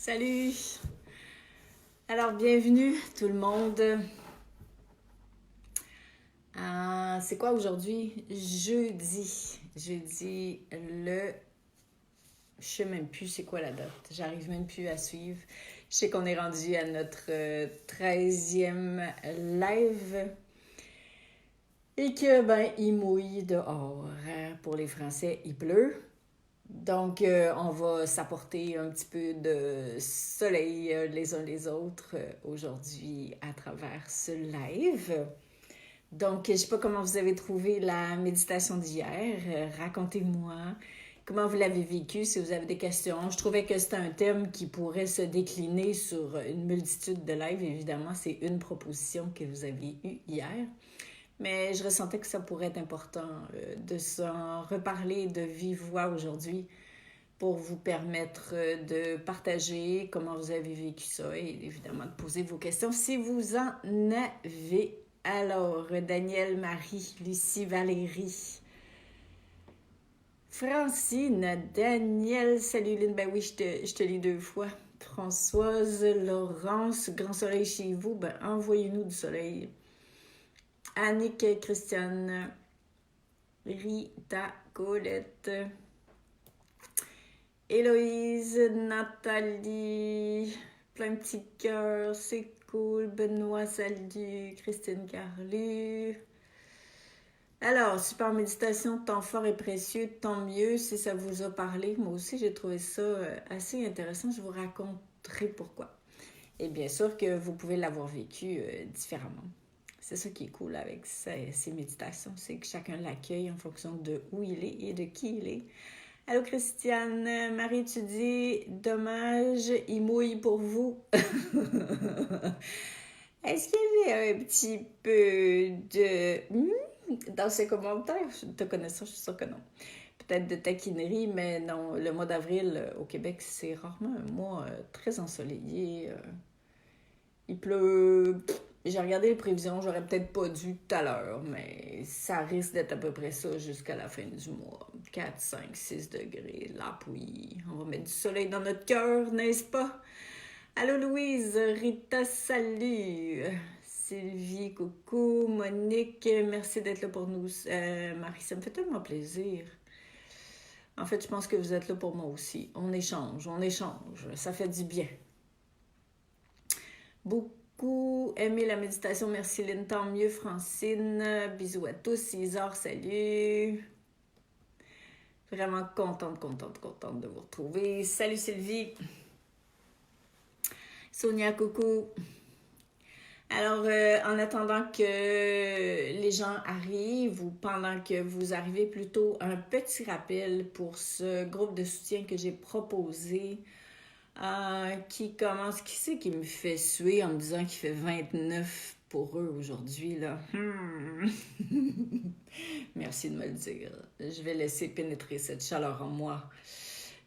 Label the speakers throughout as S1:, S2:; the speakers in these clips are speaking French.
S1: Salut! Alors, bienvenue tout le monde. C'est quoi aujourd'hui? Jeudi. Jeudi, je sais même plus c'est quoi la date. J'arrive même plus à suivre. Je sais qu'on est rendu à notre 13e live. Et que, il mouille dehors. Pour les Français, il pleut. Donc, on va s'apporter un petit peu de soleil les uns les autres aujourd'hui à travers ce live. Donc, je ne sais pas comment vous avez trouvé la méditation d'hier. Racontez-moi comment vous l'avez vécu, si vous avez des questions. Je trouvais que c'était un thème qui pourrait se décliner sur une multitude de lives. Évidemment, c'est une proposition que vous aviez eue hier. Mais je ressentais que ça pourrait être important de s'en reparler de vive voix aujourd'hui pour vous permettre de partager comment vous avez vécu ça et évidemment de poser vos questions si vous en avez. Alors, Daniel, Marie, Lucie, Valérie, Francine, Daniel, salut Lynn, ben oui, je te lis 2 fois. Françoise, Laurence, grand soleil chez vous, ben envoyez-nous du soleil. Annick, Christiane, Rita, Colette, Héloïse, Nathalie, plein de petits cœurs, c'est cool. Benoît, salut. Christine Carlu. Alors, super méditation, temps fort et précieux, tant mieux si ça vous a parlé. Moi aussi, j'ai trouvé ça assez intéressant. Je vous raconterai pourquoi. Et bien sûr que vous pouvez l'avoir vécu différemment. C'est ça qui est cool avec ces méditations, c'est que chacun l'accueille en fonction de où il est et de qui il est. Allô Christiane, Marie, tu dis, dommage, il mouille pour vous. Est-ce qu'il y avait un petit peu de dans ces commentaires? Te connaissant, je suis sûre que non. Peut-être de taquinerie, mais non, le mois d'avril au Québec, c'est rarement un mois très ensoleillé. Il pleut. J'ai regardé les prévisions, j'aurais peut-être pas dû tout à l'heure, mais ça risque d'être à peu près ça jusqu'à la fin du mois. 4, 5, 6 degrés, la pluie. On va mettre du soleil dans notre cœur, n'est-ce pas? Allô Louise, Rita, salut. Sylvie, coucou. Monique, merci d'être là pour nous. Marie, ça me fait tellement plaisir. En fait, je pense que vous êtes là pour moi aussi. On échange. Ça fait du bien. Beaucoup aimé la méditation. Merci Lynn, tant mieux. Francine, bisous à tous. Isard, salut. Vraiment contente de vous retrouver. Salut Sylvie. Sonia, coucou. Alors, en attendant que les gens arrivent ou pendant que vous arrivez, plutôt un petit rappel pour ce groupe de soutien que j'ai proposé qui commence. Qui c'est qui me fait suer en me disant qu'il fait 29 pour eux aujourd'hui, là? Merci de me le dire. Je vais laisser pénétrer cette chaleur en moi.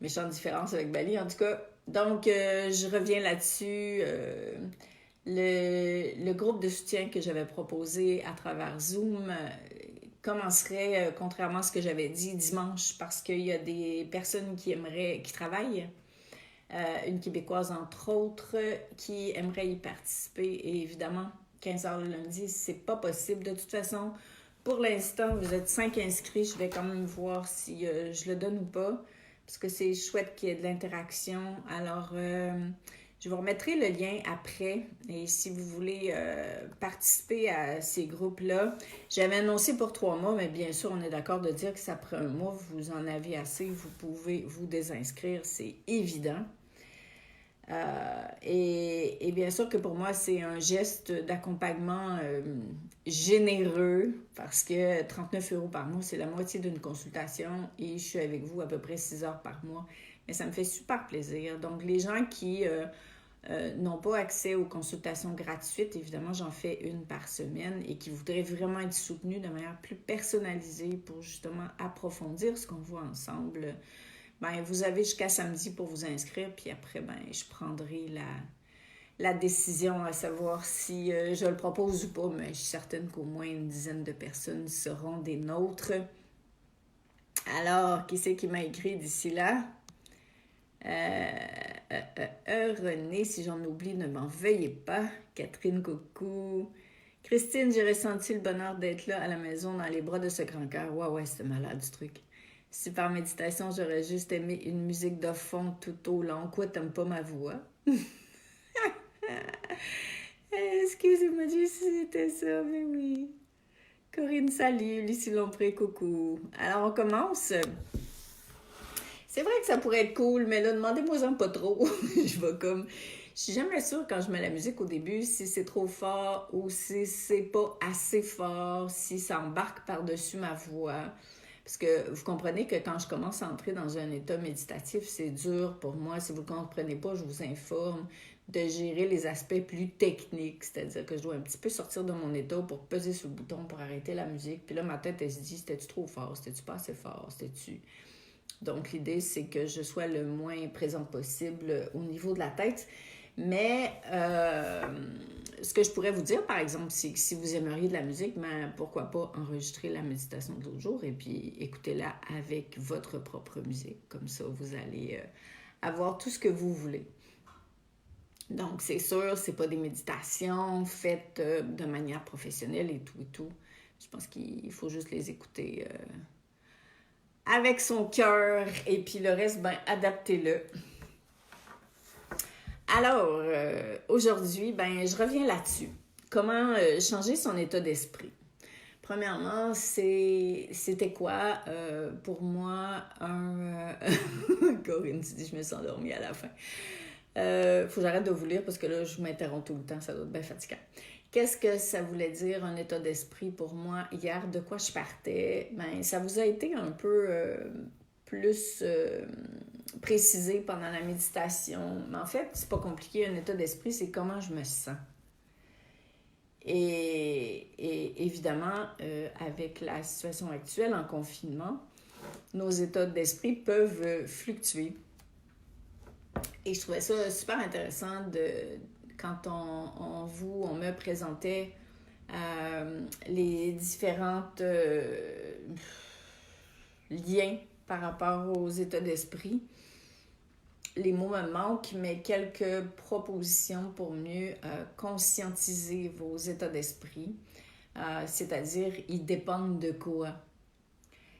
S1: Méchante différence avec Bali, en tout cas. Donc, je reviens là-dessus. Le groupe de soutien que j'avais proposé à travers Zoom commencerait, contrairement à ce que j'avais dit, dimanche, parce qu'il y a des personnes qui travaillent, une Québécoise entre autres, qui aimerait y participer. Et évidemment, 15h le lundi, c'est pas possible. De toute façon, pour l'instant, vous êtes 5 inscrits. Je vais quand même voir si je le donne ou pas, parce que c'est chouette qu'il y ait de l'interaction. Alors, je vous remettrai le lien après. Et si vous voulez participer à ces groupes-là, j'avais annoncé pour 3 mois, mais bien sûr, on est d'accord de dire que ça prend un mois. Vous en avez assez. Vous pouvez vous désinscrire. C'est évident. Et bien sûr que pour moi, c'est un geste d'accompagnement généreux parce que 39 € par mois, c'est la moitié d'une consultation et je suis avec vous à peu près 6 heures par mois. Mais ça me fait super plaisir. Donc, les gens qui n'ont pas accès aux consultations gratuites, évidemment, j'en fais une par semaine et qui voudraient vraiment être soutenus de manière plus personnalisée pour justement approfondir ce qu'on voit ensemble. Vous avez jusqu'à samedi pour vous inscrire, puis après, je prendrai la décision à savoir si je le propose ou pas, mais je suis certaine qu'au moins une dizaine de personnes seront des nôtres. Alors, qui c'est qui m'a écrit d'ici là? René, si j'en oublie, ne m'en veuillez pas. Catherine, coucou. Christine, j'ai ressenti le bonheur d'être là à la maison dans les bras de ce grand cœur. Ouais, c'était malade du truc. Si par méditation, j'aurais juste aimé une musique de fond tout au long. Quoi, t'aimes pas ma voix? Excusez-moi, Dieu, si c'était ça, mais oui. Corinne, salut. Lucie Lompré, coucou. Alors, on commence. C'est vrai que ça pourrait être cool, mais là, demandez-moi-en pas trop. Je vais comme... Je suis jamais sûre quand je mets la musique au début si c'est trop fort ou si c'est pas assez fort, si ça embarque par-dessus ma voix. Parce que vous comprenez que quand je commence à entrer dans un état méditatif, c'est dur pour moi. Si vous ne comprenez pas, je vous informe de gérer les aspects plus techniques. C'est-à-dire que je dois un petit peu sortir de mon état pour peser sur le bouton pour arrêter la musique. Puis là, ma tête, elle se dit, c'était-tu trop fort? C'était-tu pas assez fort? C'était-tu... Donc, l'idée, c'est que je sois le moins présente possible au niveau de la tête. Mais ce que je pourrais vous dire, par exemple, c'est que si vous aimeriez de la musique, ben, pourquoi pas enregistrer la méditation de l'autre jour et puis écoutez-la avec votre propre musique. Comme ça, vous allez avoir tout ce que vous voulez. Donc, c'est sûr, c'est pas des méditations faites de manière professionnelle et tout et tout. Je pense qu'il faut juste les écouter avec son cœur et puis le reste, ben, adaptez-le. Alors, aujourd'hui, ben, je reviens là-dessus. Comment changer son état d'esprit? Premièrement, c'était quoi pour moi un... Corinne, tu dis, je me suis endormie à la fin. Faut que j'arrête de vous lire parce que là, je m'interromps tout le temps, ça doit être bien fatigant. Qu'est-ce que ça voulait dire un état d'esprit pour moi hier? De quoi je partais? Ben, ça vous a été un peu plus précisé pendant la méditation. Mais en fait, c'est pas compliqué. Un état d'esprit, c'est comment je me sens. Et évidemment, avec la situation actuelle en confinement, nos états d'esprit peuvent fluctuer. Et je trouvais ça super intéressant quand on me présentait les différentes liens par rapport aux états d'esprit. Les mots me manquent, mais quelques propositions pour mieux conscientiser vos états d'esprit. C'est-à-dire, ils dépendent de quoi?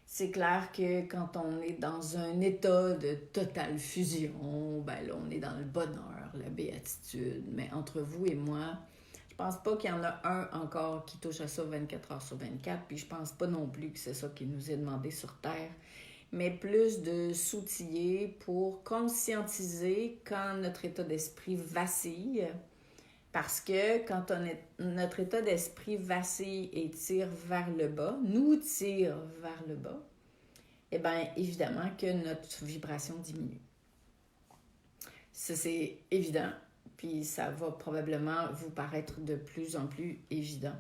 S1: C'est clair que quand on est dans un état de totale fusion, ben là, on est dans le bonheur, la béatitude. Mais entre vous et moi, je pense pas qu'il y en a un encore qui touche à ça 24 heures sur 24, puis je pense pas non plus que c'est ça qui nous est demandé sur Terre, mais plus de s'outiller pour conscientiser quand notre état d'esprit vacille. Parce que quand notre état d'esprit vacille et tire vers le bas, nous tire vers le bas, eh bien, évidemment que notre vibration diminue. Ça, c'est évident, puis ça va probablement vous paraître de plus en plus évident.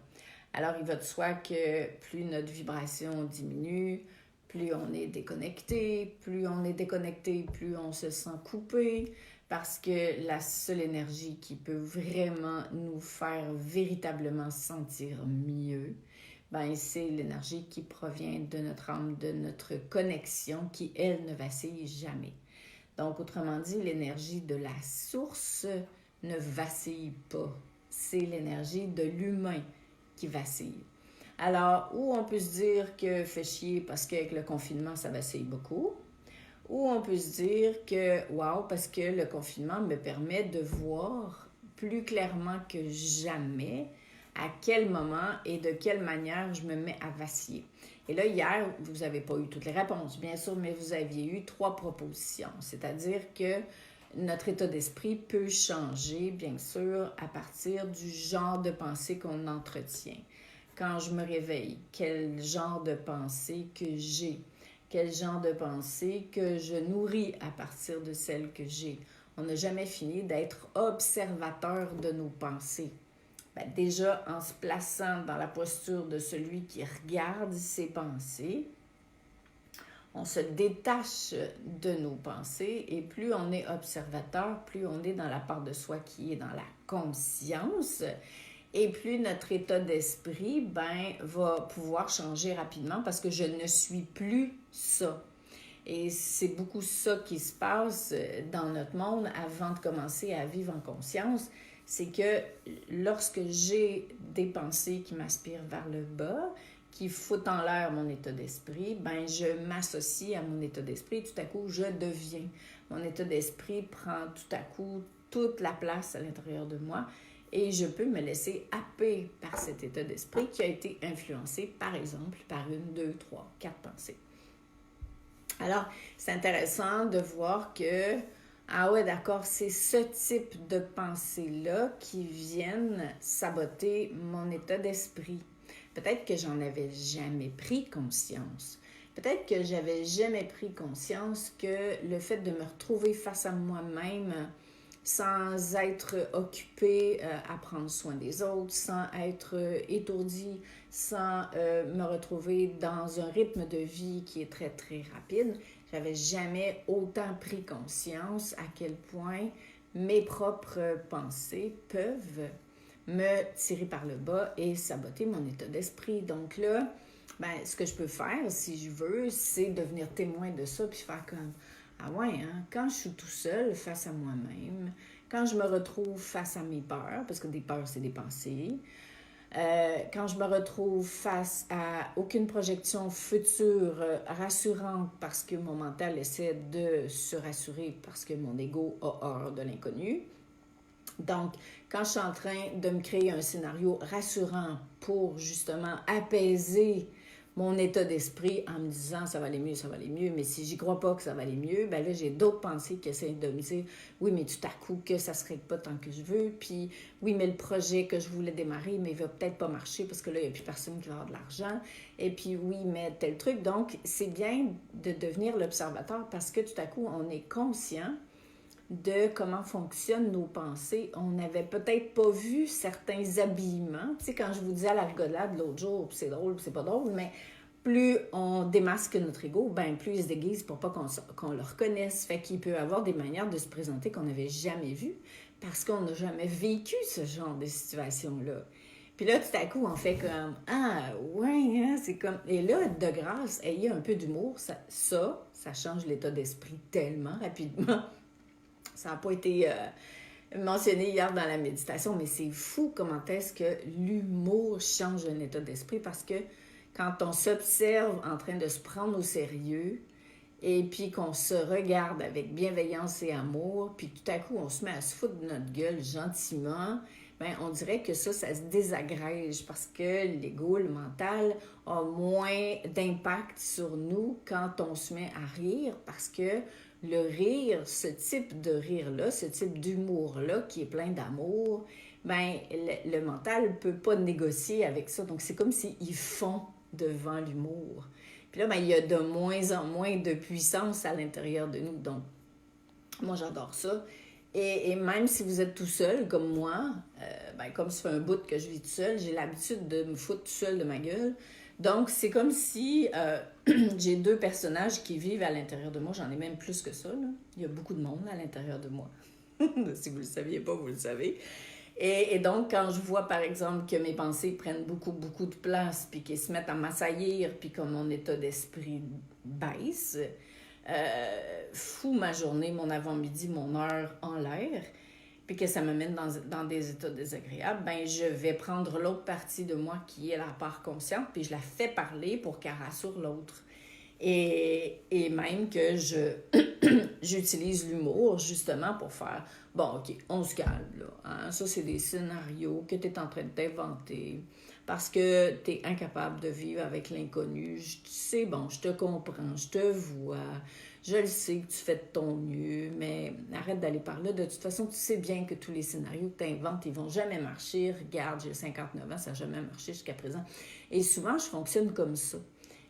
S1: Alors, il va de soi que plus notre vibration diminue, plus on est déconnecté, plus on se sent coupé, parce que la seule énergie qui peut vraiment nous faire véritablement sentir mieux, ben, c'est l'énergie qui provient de notre âme, de notre connexion, qui, elle, ne vacille jamais. Donc, autrement dit, l'énergie de la source ne vacille pas. C'est l'énergie de l'humain qui vacille. Alors, où on peut se dire que fait chier parce qu'avec le confinement, ça vacille beaucoup, ou on peut se dire que, wow, parce que le confinement me permet de voir plus clairement que jamais à quel moment et de quelle manière je me mets à vaciller. Et là, hier, vous n'avez pas eu toutes les réponses, bien sûr, mais vous aviez eu 3 propositions. C'est-à-dire que notre état d'esprit peut changer, bien sûr, à partir du genre de pensée qu'on entretient. Quand je me réveille, quel genre de pensée que j'ai? Quel genre de pensée que je nourris à partir de celle que j'ai? On n'a jamais fini d'être observateur de nos pensées. Ben déjà, en se plaçant dans la posture de celui qui regarde ses pensées, on se détache de nos pensées et plus on est observateur, plus on est dans la part de soi qui est dans la conscience et plus notre état d'esprit ben, va pouvoir changer rapidement parce que je ne suis plus ça. Et c'est beaucoup ça qui se passe dans notre monde avant de commencer à vivre en conscience. C'est que lorsque j'ai des pensées qui m'aspirent vers le bas, qui foutent en l'air mon état d'esprit, ben je m'associe à mon état d'esprit. Tout à coup, je deviens. Mon état d'esprit prend tout à coup toute la place à l'intérieur de moi et je peux me laisser happer par cet état d'esprit qui a été influencé, par exemple, par 1, 2, 3, 4 pensées. Alors, c'est intéressant de voir que, ah ouais, d'accord, c'est ce type de pensées-là qui viennent saboter mon état d'esprit. Peut-être que j'en avais jamais pris conscience. Peut-être que j'avais jamais pris conscience que le fait de me retrouver face à moi-même sans être occupée à prendre soin des autres, sans être étourdie, sans me retrouver dans un rythme de vie qui est très, très rapide, j'avais jamais autant pris conscience à quel point mes propres pensées peuvent me tirer par le bas et saboter mon état d'esprit. Donc là, ben, ce que je peux faire, si je veux, c'est devenir témoin de ça, puis faire comme, ah ouais, hein, quand je suis tout seul face à moi-même, quand je me retrouve face à mes peurs, parce que des peurs, c'est des pensées, quand je me retrouve face à aucune projection future rassurante parce que mon mental essaie de se rassurer parce que mon ego a horreur de l'inconnu. Donc, quand je suis en train de me créer un scénario rassurant pour justement apaiser mon état d'esprit en me disant ça va aller mieux, mais si j'y crois pas que ça va aller mieux, ben là j'ai d'autres pensées qui essaient de me dire oui, mais tout à coup que ça se règle pas tant que je veux, puis oui, mais le projet que je voulais démarrer, mais il va peut-être pas marcher parce que là il y a plus personne qui va avoir de l'argent, et puis oui, mais tel truc. Donc, c'est bien de devenir l'observateur parce que tout à coup on est conscient de comment fonctionnent nos pensées. On n'avait peut-être pas vu certains habillements. Tu sais, quand je vous disais à la rigolade l'autre jour, c'est drôle, c'est pas drôle, mais plus on démasque notre ego, ben plus il se déguise pour pas qu'on le reconnaisse. Fait qu'il peut avoir des manières de se présenter qu'on n'avait jamais vues parce qu'on n'a jamais vécu ce genre de situation-là. Puis là, tout à coup, on fait comme « Ah, ouais, hein, c'est comme... » Et là, de grâce, ayez un peu d'humour. Ça change l'état d'esprit tellement rapidement. Ça n'a pas été mentionné hier dans la méditation, mais c'est fou comment est-ce que l'humour change un état d'esprit parce que quand on s'observe en train de se prendre au sérieux et puis qu'on se regarde avec bienveillance et amour, puis tout à coup on se met à se foutre de notre gueule gentiment, ben on dirait que ça se désagrège parce que l'ego, le mental, a moins d'impact sur nous quand on se met à rire parce que le rire, ce type de rire-là, ce type d'humour-là qui est plein d'amour, ben le mental ne peut pas négocier avec ça. Donc, c'est comme s'ils fond devant l'humour. Puis là, ben, il y a de moins en moins de puissance à l'intérieur de nous. Donc, moi, j'adore ça. Et même si vous êtes tout seul, comme moi, ben, comme ça fait un bout que je vis tout seul, j'ai l'habitude de me foutre tout seul de ma gueule. Donc, c'est comme si j'ai deux personnages qui vivent à l'intérieur de moi. J'en ai même plus que ça, là. Il y a beaucoup de monde à l'intérieur de moi. Si vous ne le saviez pas, vous le savez. Et donc, quand je vois, par exemple, que mes pensées prennent beaucoup, beaucoup de place, puis qu'elles se mettent à m'assaillir, puis que mon état d'esprit baisse, fout ma journée, mon avant-midi, mon heure en l'air, puis que ça me mène dans des états désagréables, ben je vais prendre l'autre partie de moi qui est la part consciente, puis je la fais parler pour qu'elle rassure l'autre. Et même que j'utilise l'humour justement pour faire « Bon, OK, on se calme, là. Hein? Ça, c'est des scénarios que tu es en train de t'inventer parce que tu es incapable de vivre avec l'inconnu. C'est bon, je te comprends, je te vois, je le sais que tu fais de ton mieux, mais arrête d'aller par là. De toute façon, tu sais bien que tous les scénarios que tu inventes, ils vont jamais marcher. Regarde, j'ai 59 ans, ça n'a jamais marché jusqu'à présent. » Et souvent, je fonctionne comme ça.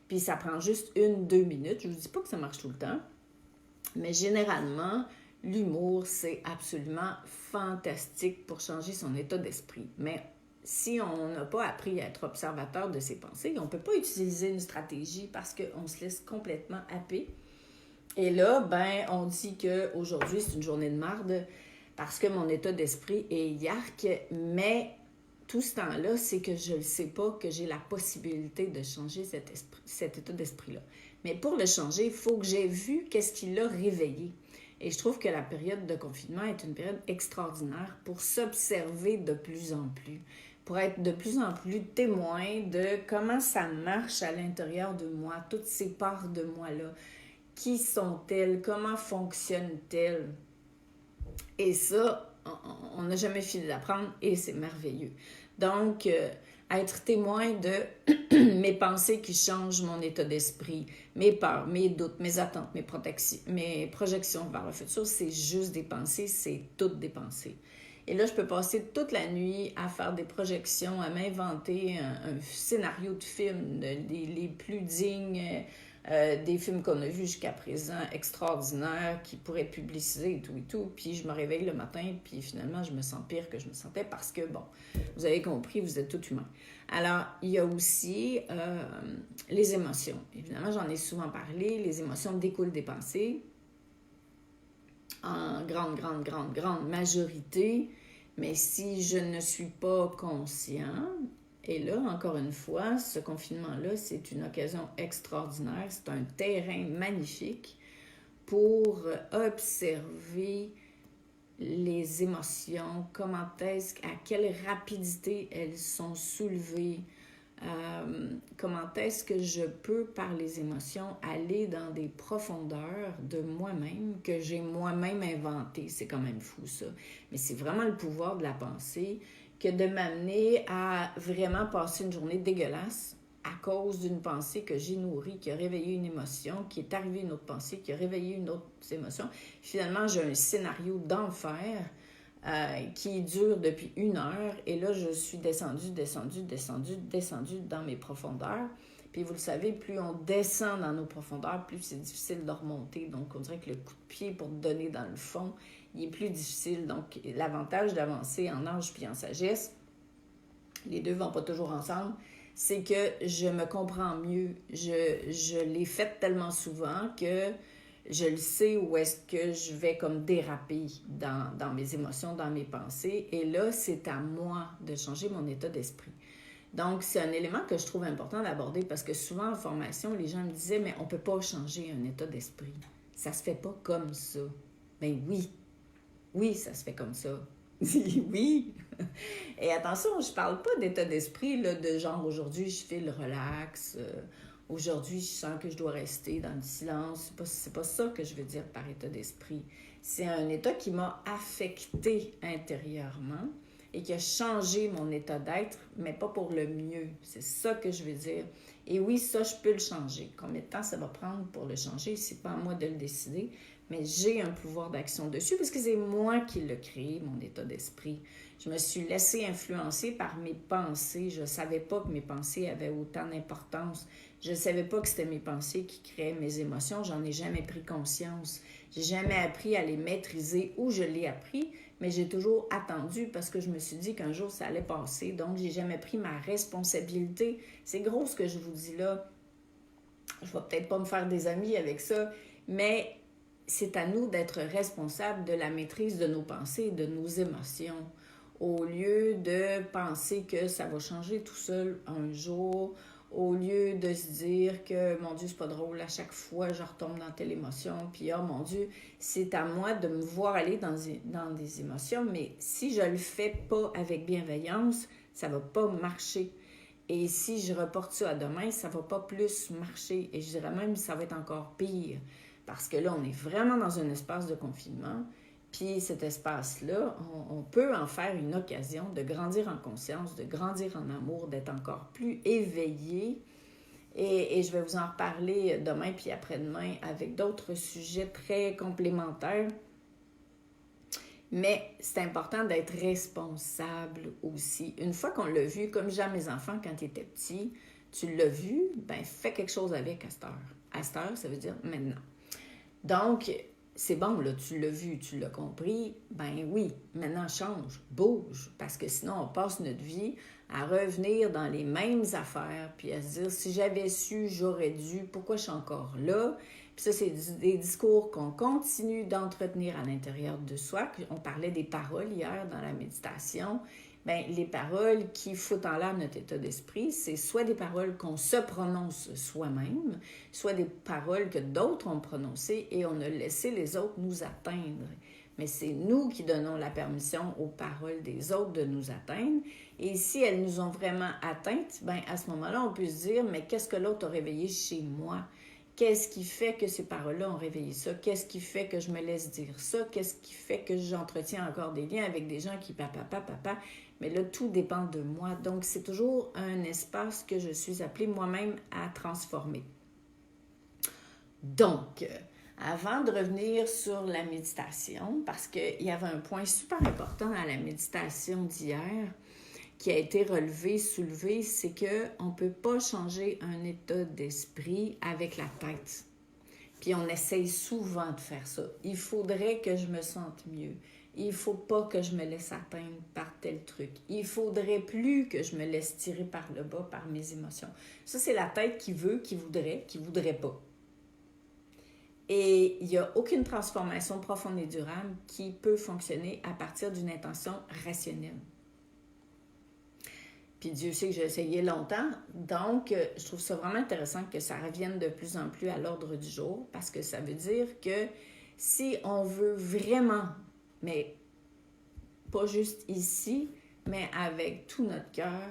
S1: Puis ça prend juste 1-2 minutes. Je ne vous dis pas que ça marche tout le temps, mais généralement, l'humour, c'est absolument fantastique pour changer son état d'esprit. Mais si on n'a pas appris à être observateur de ses pensées, on ne peut pas utiliser une stratégie parce qu'on se laisse complètement happer. Et là, ben, on dit qu'aujourd'hui, c'est une journée de marde parce que mon état d'esprit est yark, mais tout ce temps-là, c'est que je ne sais pas que j'ai la possibilité de changer cet état d'esprit-là. Mais pour le changer, il faut que j'ai vu qu'est-ce qui l'a réveillé. Et je trouve que la période de confinement est une période extraordinaire pour s'observer de plus en plus, pour être de plus en plus témoin de comment ça marche à l'intérieur de moi, toutes ces parts de moi-là. Qui sont-elles? Comment fonctionnent-elles? Et ça, on n'a jamais fini d'apprendre et c'est merveilleux. Donc, être témoin de mes pensées qui changent mon état d'esprit, mes peurs, mes doutes, mes attentes, mes projections vers le futur, c'est juste des pensées, c'est toutes des pensées. Et là, je peux passer toute la nuit à faire des projections, à m'inventer un scénario de film, les plus dignes, des films qu'on a vus jusqu'à présent, extraordinaires, qui pourraient être publicisés et tout. Puis je me réveille le matin, puis finalement, je me sens pire que je me sentais parce que, bon, vous avez compris, vous êtes tout humain. Alors, il y a aussi les émotions. Évidemment, j'en ai souvent parlé. Les émotions découlent des pensées en grande majorité. Mais si je ne suis pas conscient, et là, encore une fois, ce confinement-là, c'est une occasion extraordinaire. C'est un terrain magnifique pour observer les émotions, à quelle rapidité elles sont soulevées, comment est-ce que je peux, par les émotions, aller dans des profondeurs de moi-même que j'ai moi-même inventées. C'est quand même fou, ça. Mais c'est vraiment le pouvoir de la pensée que de m'amener à vraiment passer une journée dégueulasse à cause d'une pensée que j'ai nourrie, qui a réveillé une émotion, qui est arrivée une autre pensée, qui a réveillé une autre émotion. Finalement, j'ai un scénario d'enfer qui dure depuis 1 heure. Et là, je suis descendue dans mes profondeurs. Puis vous le savez, plus on descend dans nos profondeurs, plus c'est difficile de remonter. Donc, on dirait que le coup de pied pour donner dans le fond, il est plus difficile. Donc, l'avantage d'avancer en âge puis en sagesse, les deux ne vont pas toujours ensemble, c'est que je me comprends mieux. Je l'ai fait tellement souvent que je le sais où est-ce que je vais comme déraper dans mes émotions, dans mes pensées. Et là, c'est à moi de changer mon état d'esprit. Donc, c'est un élément que je trouve important d'aborder parce que souvent en formation, les gens me disaient « Mais on ne peut pas changer un état d'esprit. Ça ne se fait pas comme ça. » Ben oui, ça se fait comme ça. Oui. Et attention, je parle pas d'état d'esprit là, de genre aujourd'hui je file relax, aujourd'hui je sens que je dois rester dans le silence. C'est pas ça que je veux dire par état d'esprit. C'est un état qui m'a affecté intérieurement et qui a changé mon état d'être, mais pas pour le mieux. C'est ça que je veux dire. Et oui, ça, je peux le changer. Combien de temps ça va prendre pour le changer? C'est pas à moi de le décider, mais j'ai un pouvoir d'action dessus parce que c'est moi qui l'ai créé, mon état d'esprit. Je me suis laissée influencer par mes pensées. Je ne savais pas que mes pensées avaient autant d'importance. Je ne savais pas que c'était mes pensées qui créaient mes émotions. J'en ai jamais pris conscience. J'ai jamais appris à les maîtriser ou je l'ai appris, mais j'ai toujours attendu parce que je me suis dit qu'un jour ça allait passer. Donc, j'ai jamais pris ma responsabilité. C'est gros ce que je vous dis là. Je vais peut-être pas me faire des amis avec ça, mais c'est à nous d'être responsables de la maîtrise de nos pensées et de nos émotions, au lieu de penser que ça va changer tout seul un jour, au lieu de se dire que, mon Dieu, c'est pas drôle, à chaque fois, je retombe dans telle émotion, puis, oh mon Dieu, c'est à moi de me voir aller dans des émotions, mais si je le fais pas avec bienveillance, ça va pas marcher. Et si je reporte ça à demain, ça va pas plus marcher. Et je dirais même que ça va être encore pire. Parce que là, on est vraiment dans un espace de confinement. Puis cet espace-là, on peut en faire une occasion de grandir en conscience, de grandir en amour, d'être encore plus éveillé. Et je vais vous en reparler demain puis après-demain avec d'autres sujets très complémentaires. Mais c'est important d'être responsable aussi. Une fois qu'on l'a vu, comme j'ai à mes enfants quand ils étaient petits, tu l'as vu, ben fais quelque chose avec à cette heure. À cette heure, ça veut dire maintenant. Donc, c'est bon, là, tu l'as vu, tu l'as compris, ben oui, maintenant change, bouge, parce que sinon on passe notre vie à revenir dans les mêmes affaires, puis à se dire, si j'avais su, j'aurais dû, pourquoi je suis encore là? Puis ça, c'est des discours qu'on continue d'entretenir à l'intérieur de soi. On parlait des paroles hier dans la méditation, Bien, les paroles qui foutent en l'air notre état d'esprit, c'est soit des paroles qu'on se prononce soi-même, soit des paroles que d'autres ont prononcées et on a laissé les autres nous atteindre. Mais c'est nous qui donnons la permission aux paroles des autres de nous atteindre. Et si elles nous ont vraiment atteintes, bien, à ce moment-là, on peut se dire, mais qu'est-ce que l'autre a réveillé chez moi? Qu'est-ce qui fait que ces paroles-là ont réveillé ça? Qu'est-ce qui fait que je me laisse dire ça? Qu'est-ce qui fait que j'entretiens encore des liens avec des gens qui papa? Mais là, tout dépend de moi. Donc, c'est toujours un espace que je suis appelée moi-même à transformer. Donc, avant de revenir sur la méditation, parce qu'il y avait un point super important dans la méditation d'hier qui a été soulevé, c'est qu'on ne peut pas changer un état d'esprit avec la tête. Puis on essaye souvent de faire ça. Il faudrait que je me sente mieux. Il ne faut pas que je me laisse atteindre par tel truc. Il faudrait plus que je me laisse tirer par le bas par mes émotions. Ça, c'est la tête qui veut, qui voudrait pas. Et il n'y a aucune transformation profonde et durable qui peut fonctionner à partir d'une intention rationnelle. Puis Dieu sait que j'ai essayé longtemps, donc je trouve ça vraiment intéressant que ça revienne de plus en plus à l'ordre du jour, parce que ça veut dire que si on veut vraiment, mais pas juste ici, mais avec tout notre cœur,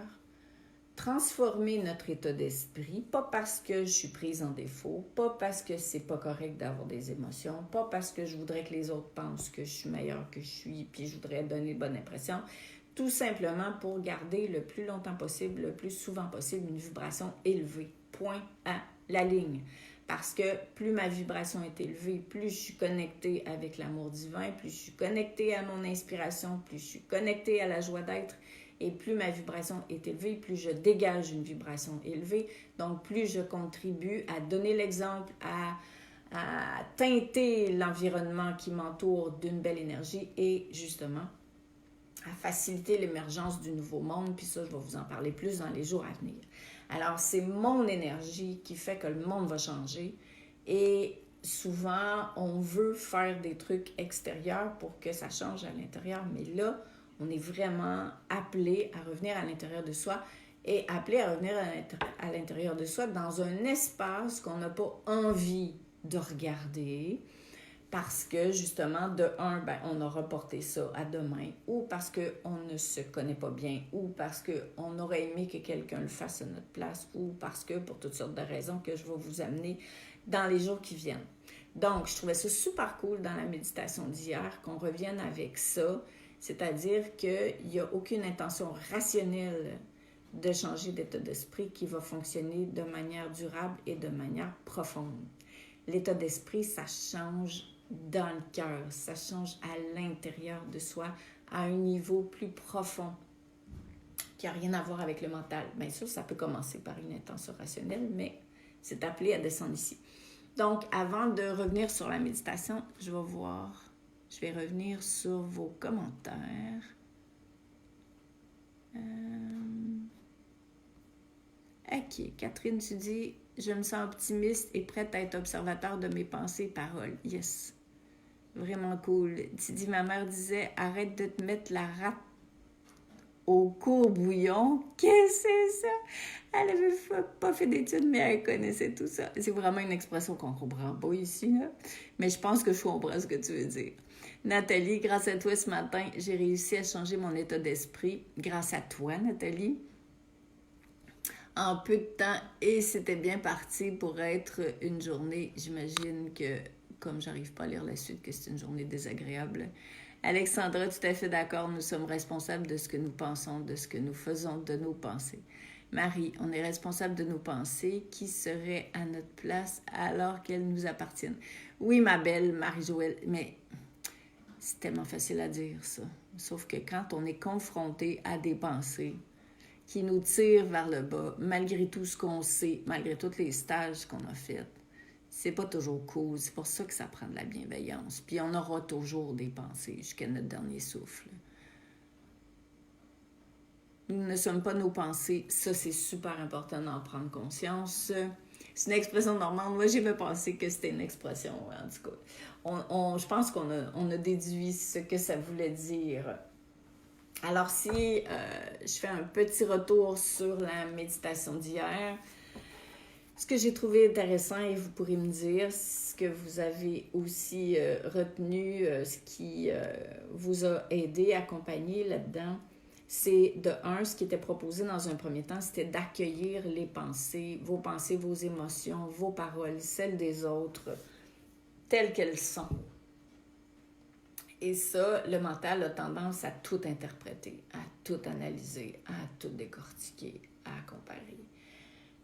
S1: transformer notre état d'esprit, pas parce que je suis prise en défaut, pas parce que c'est pas correct d'avoir des émotions, pas parce que je voudrais que les autres pensent que je suis meilleure que je suis, puis je voudrais donner une bonne impression, tout simplement pour garder le plus longtemps possible, le plus souvent possible, une vibration élevée. Point à la ligne. Parce que plus ma vibration est élevée, plus je suis connectée avec l'amour divin, plus je suis connectée à mon inspiration, plus je suis connectée à la joie d'être, et plus ma vibration est élevée, plus je dégage une vibration élevée. Donc, plus je contribue à donner l'exemple, à teinter l'environnement qui m'entoure d'une belle énergie et justement à faciliter l'émergence du nouveau monde, puis ça, je vais vous en parler plus dans les jours à venir. Alors, c'est mon énergie qui fait que le monde va changer et souvent, on veut faire des trucs extérieurs pour que ça change à l'intérieur, mais là, on est vraiment appelé à revenir à l'intérieur de soi et appelé à revenir à l'intérieur de soi dans un espace qu'on n'a pas envie de regarder, parce que, justement, de un, ben, on a reporté ça à demain, ou parce qu'on ne se connaît pas bien, ou parce qu'on aurait aimé que quelqu'un le fasse à notre place, ou parce que, pour toutes sortes de raisons que je vais vous amener dans les jours qui viennent. Donc, je trouvais ça super cool dans la méditation d'hier, qu'on revienne avec ça, c'est-à-dire qu'il n'y a aucune intention rationnelle de changer d'état d'esprit qui va fonctionner de manière durable et de manière profonde. L'état d'esprit, ça change dans le cœur, ça change à l'intérieur de soi, à un niveau plus profond, qui n'a rien à voir avec le mental. Bien sûr, ça peut commencer par une intention rationnelle, mais c'est appelé à descendre ici. Donc, avant de revenir sur la méditation, je vais revenir sur vos commentaires. Ok, Catherine, tu dis, je me sens optimiste et prête à être observateur de mes pensées et paroles. Yes. Vraiment cool. Tu dis, ma mère disait, arrête de te mettre la rate au courbouillon. Qu'est-ce que c'est ça? Elle avait pas fait d'études, mais elle connaissait tout ça. C'est vraiment une expression qu'on comprend pas ici, là. Mais je pense que je comprends ce que tu veux dire. Nathalie, grâce à toi ce matin, j'ai réussi à changer mon état d'esprit. Grâce à toi, Nathalie. En peu de temps, et c'était bien parti pour être une journée, j'imagine que, comme j'arrive pas à lire la suite, que c'est une journée désagréable. Alexandra, tout à fait d'accord, nous sommes responsables de ce que nous pensons, de ce que nous faisons, de nos pensées. Marie, on est responsable de nos pensées qui seraient à notre place alors qu'elles nous appartiennent. Oui, ma belle Marie-Joëlle, mais c'est tellement facile à dire ça. Sauf que quand on est confronté à des pensées qui nous tirent vers le bas, malgré tout ce qu'on sait, malgré tous les stages qu'on a faits, c'est pas toujours cool. C'est pour ça que ça prend de la bienveillance. Puis on aura toujours des pensées jusqu'à notre dernier souffle. Nous ne sommes pas nos pensées. Ça, c'est super important d'en prendre conscience. C'est une expression normande. Moi, j'aimais penser que c'était une expression, en tout cas. Je pense qu'on a déduit ce que ça voulait dire. Alors, si je fais un petit retour sur la méditation d'hier, ce que j'ai trouvé intéressant, et vous pourrez me dire ce que vous avez aussi retenu, ce qui vous a aidé, accompagné là-dedans, c'est de un, ce qui était proposé dans un premier temps, c'était d'accueillir les pensées, vos émotions, vos paroles, celles des autres, telles qu'elles sont. Et ça, le mental a tendance à tout interpréter, à tout analyser, à tout décortiquer, à comparer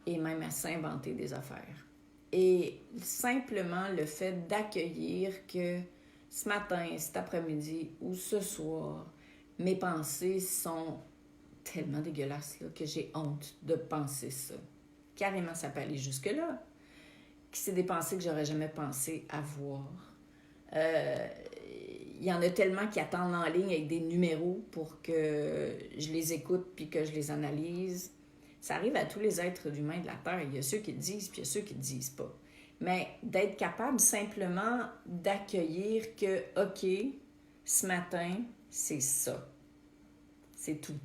S1: et même à s'inventer des affaires. Et simplement le fait d'accueillir que ce matin, cet après-midi ou ce soir, mes pensées sont tellement dégueulasses là, que j'ai honte de penser ça. Carrément, ça peut aller jusque-là. C'est des pensées que j'aurais jamais pensé avoir. Il y en a tellement qui attendent en ligne avec des numéros pour que je les écoute puis que je les analyse. Ça arrive à tous les êtres humains de la Terre. Il y a ceux qui le disent puis il y a ceux qui ne le disent pas. Mais d'être capable simplement d'accueillir que, OK, ce matin, c'est ça. C'est tout.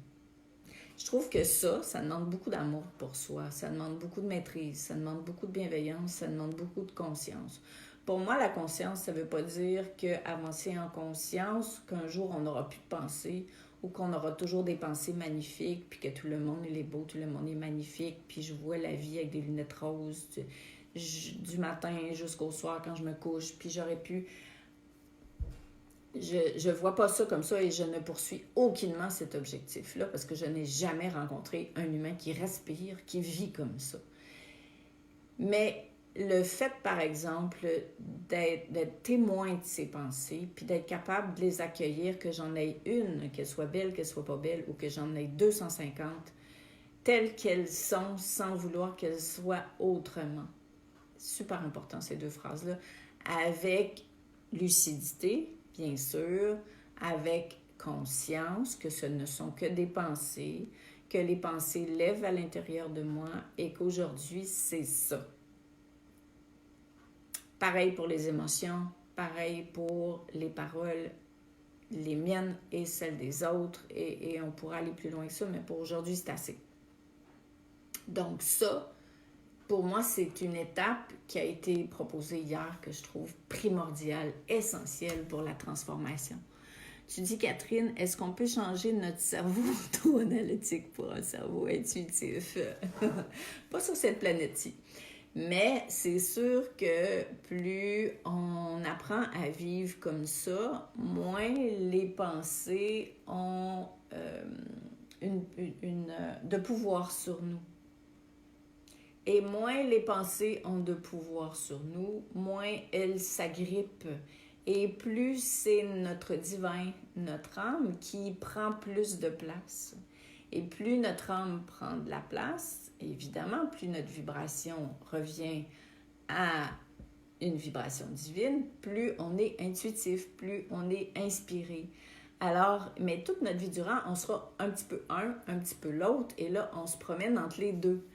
S1: Je trouve que ça demande beaucoup d'amour pour soi, ça demande beaucoup de maîtrise, ça demande beaucoup de bienveillance, ça demande beaucoup de conscience. Pour moi, la conscience, ça ne veut pas dire qu'avancer en conscience, qu'un jour on n'aura plus de pensée ou qu'on aura toujours des pensées magnifiques, puis que tout le monde il est beau, tout le monde est magnifique, puis je vois la vie avec des lunettes roses du matin jusqu'au soir quand je me couche, puis j'aurais pu... Je ne vois pas ça comme ça et je ne poursuis aucunement cet objectif-là parce que je n'ai jamais rencontré un humain qui respire, qui vit comme ça. Mais le fait, par exemple, d'être témoin de ces pensées, puis d'être capable de les accueillir, que j'en ai une, qu'elle soit belle, qu'elle soit pas belle, ou que j'en ai 250, telles qu'elles sont, sans vouloir qu'elles soient autrement. Super important, ces deux phrases-là. Avec lucidité, bien sûr, avec conscience que ce ne sont que des pensées, que les pensées lèvent à l'intérieur de moi et qu'aujourd'hui, c'est ça. Pareil pour les émotions, pareil pour les paroles, les miennes et celles des autres, et on pourra aller plus loin que ça, mais pour aujourd'hui, c'est assez. Donc ça, pour moi, c'est une étape qui a été proposée hier que je trouve primordiale, essentielle pour la transformation. Tu dis, Catherine, est-ce qu'on peut changer notre cerveau trop analytique pour un cerveau intuitif? Pas sur cette planète-ci. Mais c'est sûr que plus on apprend à vivre comme ça, moins les pensées ont de pouvoir sur nous. Et moins les pensées ont de pouvoir sur nous, moins elles s'agrippent. Et plus c'est notre divin, notre âme qui prend plus de place. Et plus notre âme prend de la place, évidemment, plus notre vibration revient à une vibration divine, plus on est intuitif, plus on est inspiré. Alors, mais toute notre vie durant, on sera un petit peu un petit peu l'autre, et là, on se promène entre les deux.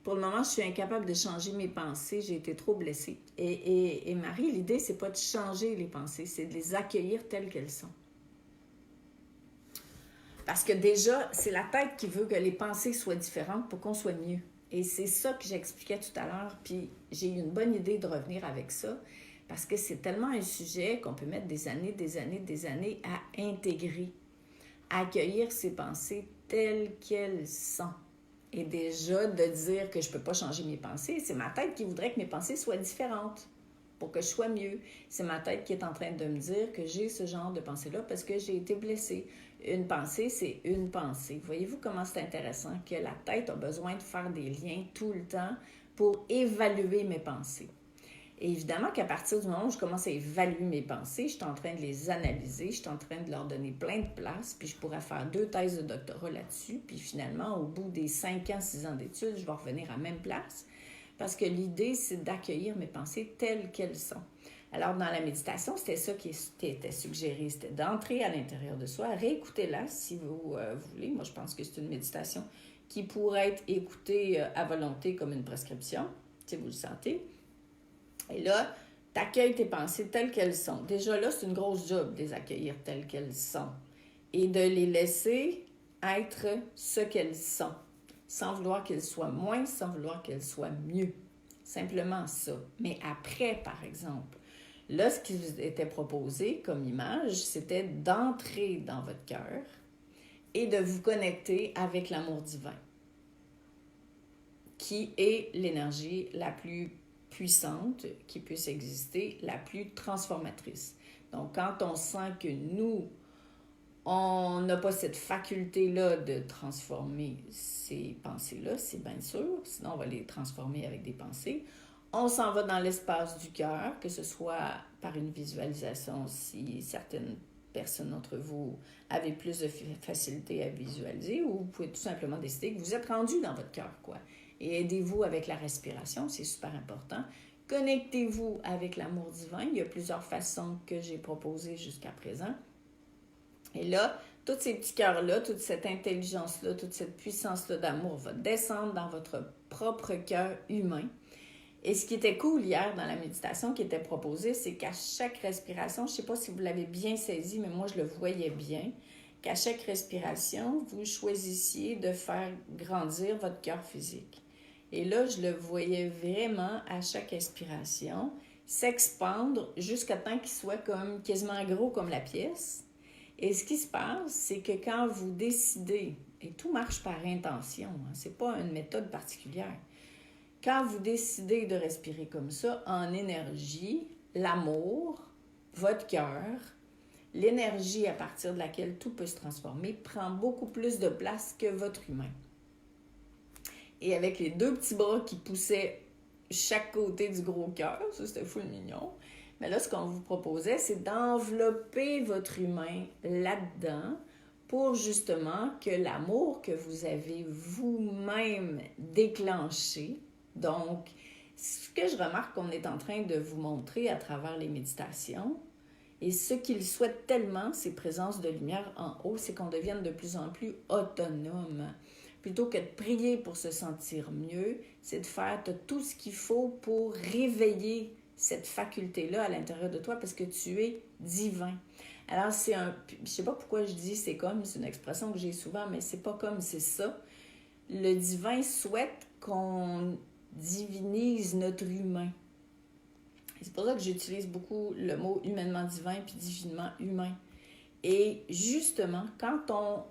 S1: Pour le moment, je suis incapable de changer mes pensées. J'ai été trop blessée. Et Marie, l'idée, c'est pas de changer les pensées, c'est de les accueillir telles qu'elles sont. Parce que déjà, c'est la tête qui veut que les pensées soient différentes pour qu'on soit mieux. Et c'est ça que j'expliquais tout à l'heure. Puis j'ai eu une bonne idée de revenir avec ça. Parce que c'est tellement un sujet qu'on peut mettre des années à intégrer. À accueillir ces pensées telles qu'elles sont. Et déjà, de dire que je ne peux pas changer mes pensées, c'est ma tête qui voudrait que mes pensées soient différentes pour que je sois mieux. C'est ma tête qui est en train de me dire que j'ai ce genre de pensée-là parce que j'ai été blessée. Une pensée, c'est une pensée. Voyez-vous comment c'est intéressant que la tête a besoin de faire des liens tout le temps pour évaluer mes pensées. Et évidemment qu'à partir du moment où je commence à évaluer mes pensées, je suis en train de les analyser, je suis en train de leur donner plein de place, puis je pourrais faire 2 thèses de doctorat là-dessus, puis finalement, au bout des 5 ans, 6 ans d'études, je vais revenir à la même place, parce que l'idée, c'est d'accueillir mes pensées telles qu'elles sont. Alors, dans la méditation, c'était ça qui était suggéré, c'était d'entrer à l'intérieur de soi, réécoutez-la si vous voulez. Moi, je pense que c'est une méditation qui pourrait être écoutée à volonté comme une prescription, si vous le sentez. Et là, tu accueilles tes pensées telles qu'elles sont. Déjà là, c'est une grosse job de les accueillir telles qu'elles sont. et de les laisser être ce qu'elles sont, sans vouloir qu'elles soient moins, sans vouloir qu'elles soient mieux. Simplement ça. Mais après, par exemple, là, ce qui vous était proposé comme image, c'était d'entrer dans votre cœur et de vous connecter avec l'amour divin, qui est l'énergie la plus puissante qui puisse exister, la plus transformatrice. Donc, quand on sent que nous, on n'a pas cette faculté-là de transformer ces pensées-là, c'est bien sûr, sinon on va les transformer avec des pensées. On s'en va dans l'espace du cœur, que ce soit par une visualisation, si certaines personnes d'entre vous avaient plus de facilité à visualiser, ou vous pouvez tout simplement décider que vous êtes rendu dans votre cœur, quoi. Et aidez-vous avec la respiration, c'est super important. Connectez-vous avec l'amour divin. Il y a plusieurs façons que j'ai proposées jusqu'à présent. Et là, tous ces petits cœurs-là, toute cette intelligence-là, toute cette puissance-là d'amour va descendre dans votre propre cœur humain. Et ce qui était cool hier dans la méditation qui était proposée, c'est qu'à chaque respiration, je ne sais pas si vous l'avez bien saisi, mais moi je le voyais bien, qu'à chaque respiration, vous choisissiez de faire grandir votre cœur physique. Et là, je le voyais vraiment à chaque expiration s'expandre jusqu'à temps qu'il soit comme quasiment gros comme la pièce. Et ce qui se passe, c'est que quand vous décidez, et tout marche par intention, hein, c'est pas une méthode particulière, quand vous décidez de respirer comme ça, en énergie, l'amour, votre cœur, l'énergie à partir de laquelle tout peut se transformer, prend beaucoup plus de place que votre humain. Et avec les deux petits bras qui poussaient chaque côté du gros cœur, ça c'était full mignon, mais là, ce qu'on vous proposait, c'est d'envelopper votre humain là-dedans pour justement que l'amour que vous avez vous-même déclenché, donc, ce que je remarque qu'on est en train de vous montrer à travers les méditations, et ce qu'il souhaite tellement, ces présences de lumière en haut, c'est qu'on devienne de plus en plus autonome. Plutôt que de prier pour se sentir mieux, c'est de faire tout ce qu'il faut pour réveiller cette faculté-là à l'intérieur de toi parce que tu es divin. Alors, je sais pas pourquoi je dis c'est comme, c'est une expression que j'ai souvent, mais c'est pas comme, c'est ça. Le divin souhaite qu'on divinise notre humain. Et c'est pour ça que j'utilise beaucoup le mot humainement divin puis divinement humain. Et justement, quand on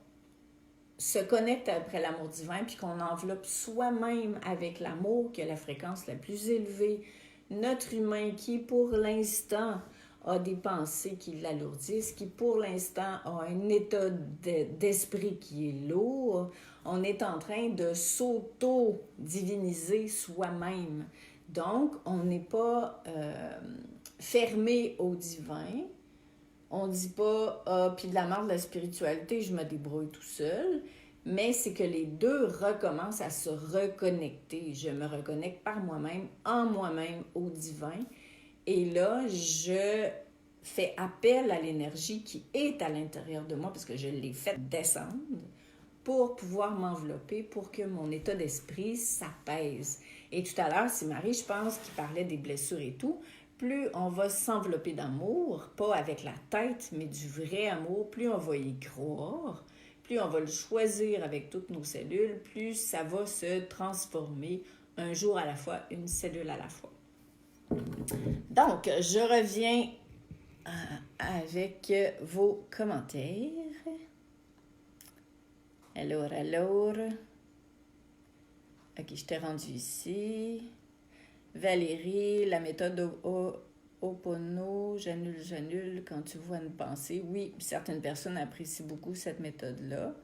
S1: se connecte après l'amour divin puis qu'on enveloppe soi-même avec l'amour qui a la fréquence la plus élevée, notre humain qui pour l'instant a des pensées qui l'alourdissent, qui pour l'instant a un état d'esprit qui est lourd, on est en train de s'auto-diviniser soi-même. Donc, on n'est pas fermé au divin. On ne dit pas « Ah, puis de la merde de la spiritualité, je me débrouille tout seul », mais c'est que les deux recommencent à se reconnecter. Je me reconnecte par moi-même, en moi-même, au divin. Et là, je fais appel à l'énergie qui est à l'intérieur de moi, parce que je l'ai fait descendre, pour pouvoir m'envelopper, pour que mon état d'esprit s'apaise. Et tout à l'heure, c'est Marie, je pense, qui parlait des blessures et tout. Plus on va s'envelopper d'amour, pas avec la tête, mais du vrai amour, plus on va y croire, plus on va le choisir avec toutes nos cellules, plus ça va se transformer un jour à la fois, une cellule à la fois. Donc, je reviens avec vos commentaires. Alors. Ok, je t'ai rendu ici. Valérie, la méthode Ho'oponopono, j'annule quand tu vois une pensée. Oui, certaines personnes apprécient beaucoup cette méthode-là.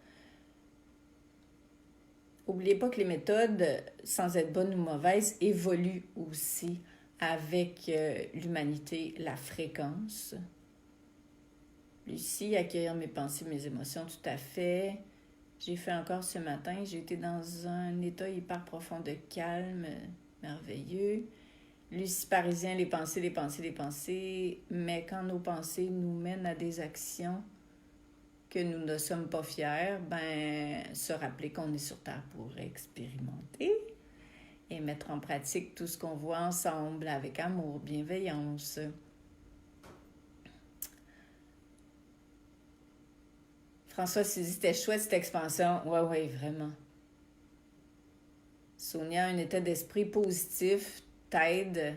S1: N'oubliez pas que les méthodes, sans être bonnes ou mauvaises, évoluent aussi avec l'humanité, la fréquence. Lucie, accueillir mes pensées, mes émotions, tout à fait. J'ai fait encore ce matin, j'ai été dans un état hyper profond de calme, merveilleux. Lucie Parisien, les pensées, mais quand nos pensées nous mènent à des actions que nous ne sommes pas fiers, se rappeler qu'on est sur Terre pour expérimenter et mettre en pratique tout ce qu'on voit ensemble avec amour, bienveillance. François, tu dis, c'était chouette cette expansion. Ouais, ouais, vraiment. Sonia, un état d'esprit positif t'aide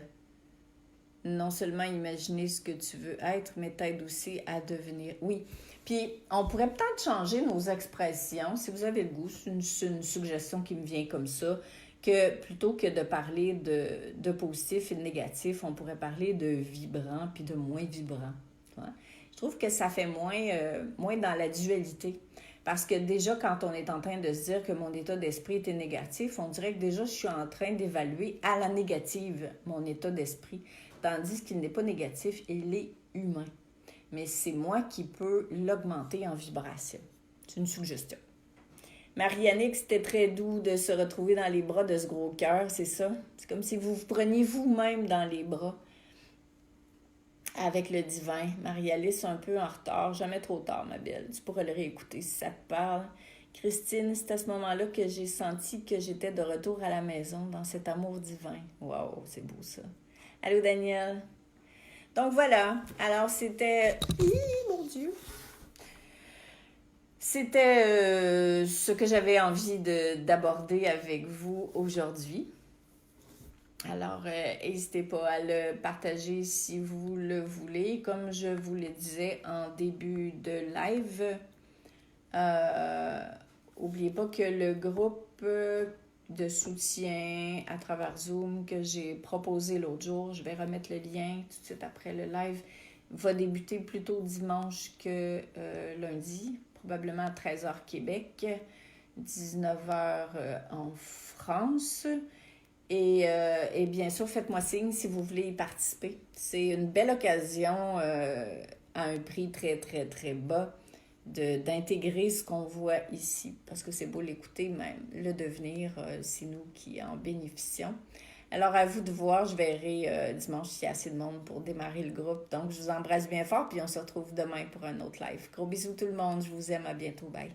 S1: non seulement à imaginer ce que tu veux être, mais t'aide aussi à devenir. Oui. Puis, on pourrait peut-être changer nos expressions. Si vous avez le goût, c'est une suggestion qui me vient comme ça, que plutôt que de parler de positif et de négatif, on pourrait parler de vibrant puis de moins vibrant. Ouais. Je trouve que ça fait moins dans la dualité. Parce que déjà, quand on est en train de se dire que mon état d'esprit était négatif, on dirait que déjà, je suis en train d'évaluer à la négative mon état d'esprit. Tandis qu'il n'est pas négatif, il est humain. Mais c'est moi qui peux l'augmenter en vibration. C'est une suggestion. Marie-Annick, c'était très doux de se retrouver dans les bras de ce gros cœur, c'est ça? C'est comme si vous vous preniez vous-même dans les bras avec le divin. Marie-Alice, un peu en retard, jamais trop tard, ma belle. Tu pourrais le réécouter si ça te parle. Christine, c'est à ce moment-là que j'ai senti que j'étais de retour à la maison dans cet amour divin. Wow, c'est beau ça. Allô, Daniel? Donc voilà, alors c'était... Mon Dieu! C'était ce que j'avais envie d'aborder avec vous aujourd'hui. Alors, n'hésitez pas à le partager si vous le voulez. Comme je vous le disais en début de live, n'oubliez pas que le groupe de soutien à travers Zoom que j'ai proposé l'autre jour, je vais remettre le lien tout de suite après le live, va débuter plutôt dimanche que lundi, probablement à 13h Québec, 19h en France. Et bien sûr, faites-moi signe si vous voulez y participer. C'est une belle occasion à un prix très, très, très bas d'intégrer ce qu'on voit ici. Parce que c'est beau l'écouter, même le devenir, c'est nous qui en bénéficions. Alors, à vous de voir, je verrai dimanche s'il y a assez de monde pour démarrer le groupe. Donc, je vous embrasse bien fort, puis on se retrouve demain pour un autre live. Gros bisous tout le monde, je vous aime, à bientôt, bye.